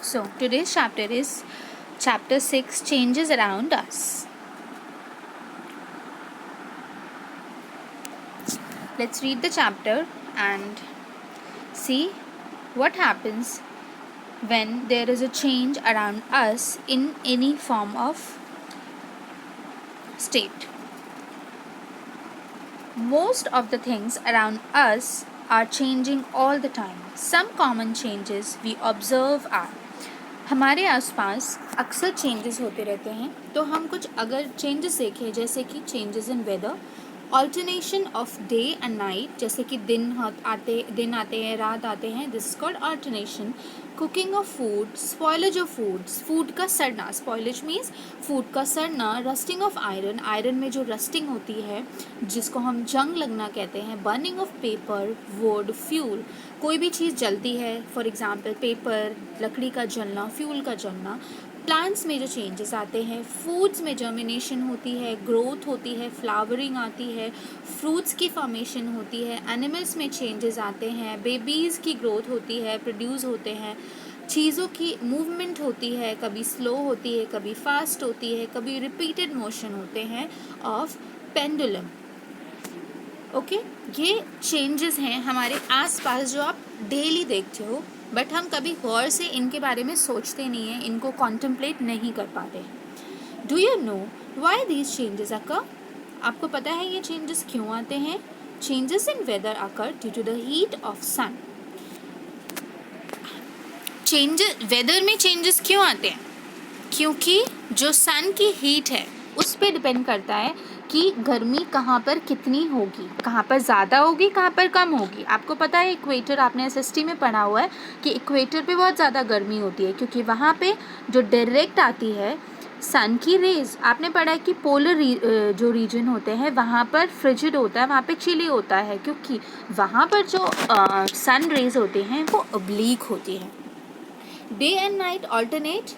So today's chapter is chapter 6, Changes Around Us. Let's read the chapter and see what happens when there is a change around us in any form of state. Most of the things around us are changing all the time. Some common changes we observe are, हमारे आसपास अक्सर changes होते रहते हैं, तो हम कुछ अगर चेंजेस देखें जैसे कि changes in weather, alternation of day and night, जैसे कि दिन आते हैं, रात आते हैं, this is called alternation. Cooking of food, spoilage of foods, food का सड़ना, स्पॉइलेज मीन्स फूड का सड़ना. रस्टिंग ऑफ आयरन, आयरन में जो रस्टिंग होती है जिसको हम जंग लगना कहते हैं. Burning of paper, would, fuel, कोई भी चीज़ जलती है, फॉर एग्जांपल पेपर, लकड़ी का जलना, फ्यूल का जलना. प्लांट्स में जो चेंजेस आते हैं, फूड्स में जर्मिनेशन होती है, ग्रोथ होती है, फ्लावरिंग आती है, फ्रूट्स की फॉर्मेशन होती है. एनिमल्स में चेंजेस आते हैं, बेबीज़ की ग्रोथ होती है, प्रोड्यूस होते हैं. चीज़ों की मूवमेंट होती है, कभी स्लो होती है, कभी फास्ट होती है, कभी रिपीटेड मोशन होते हैं ऑफ पेंडुलम. ओके, ये चेंजेस हैं हमारे आसपास जो आप डेली देखते हो, बट हम कभी गौर से इनके बारे में सोचते नहीं हैं, इनको कॉन्टम्पलेट नहीं कर पाते. Do you know why these changes occur? आपको पता है ये चेंजेस क्यों आते हैं? Changes in weather occur due to the heat of sun. Changes weather में चेंजेस क्यों आते हैं? क्योंकि जो सन की हीट है उस पर डिपेंड करता है कि गर्मी कहाँ पर कितनी होगी, कहाँ पर ज़्यादा होगी, कहाँ पर कम होगी. आपको पता है इक्वेटर, आपने एसएसटी में पढ़ा हुआ है कि इक्वेटर पे बहुत ज़्यादा गर्मी होती है क्योंकि वहाँ पे जो डायरेक्ट आती है सन की रेज. आपने पढ़ा है कि पोलर जो रीजन होते हैं वहाँ पर फ्रिजिड होता है, वहाँ पे चिली होता है क्योंकि वहाँ पर जो सन रेज होते हैं वो ऑब्लीक होती है. Day and night alternate,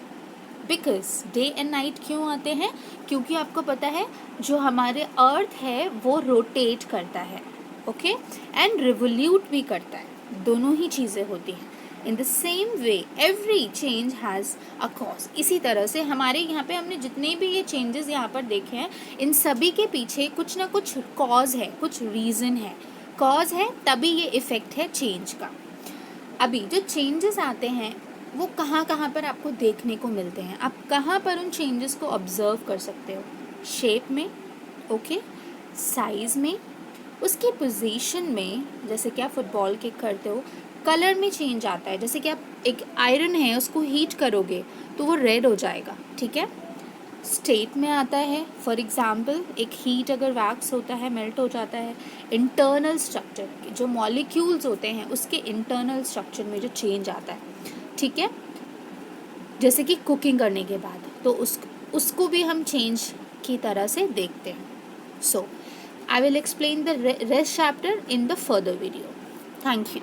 because day and night क्यों आते हैं? क्योंकि आपको पता है जो हमारे अर्थ है वो रोटेट करता है, ओके, एंड रिवोल्यूट भी करता है. दोनों ही चीज़ें होती हैं. In the same way every change has a cause. इसी तरह से हमारे यहाँ पे हमने जितने भी ये चेंजेस यहाँ पर देखे हैं इन सभी के पीछे कुछ ना कुछ कॉज है, कुछ रीज़न है. कॉज है तभी ये इफ़ेक्ट है चेंज का. अभी जो चेंजेस आते हैं वो कहाँ कहाँ पर आपको देखने को मिलते हैं, आप कहाँ पर उन चेंजेस को ऑब्जर्व कर सकते हो? शेप में, ओके, साइज़ में, उसकी पोजीशन में, जैसे कि आप फुटबॉल किक करते हो. कलर में चेंज आता है, जैसे कि आप एक आयरन है उसको हीट करोगे तो वो रेड हो जाएगा, ठीक है. स्टेट में आता है, फॉर एग्जांपल एक हीट अगर वैक्स होता है मेल्ट हो जाता है. इंटरनल स्ट्रक्चर, जो मॉलिक्यूल्स होते हैं उसके इंटरनल स्ट्रक्चर में जो चेंज आता है, ठीक है, जैसे कि कुकिंग करने के बाद, तो उसको भी हम चेंज की तरह से देखते हैं. So I will explain the rest chapter in the further video. Thank you.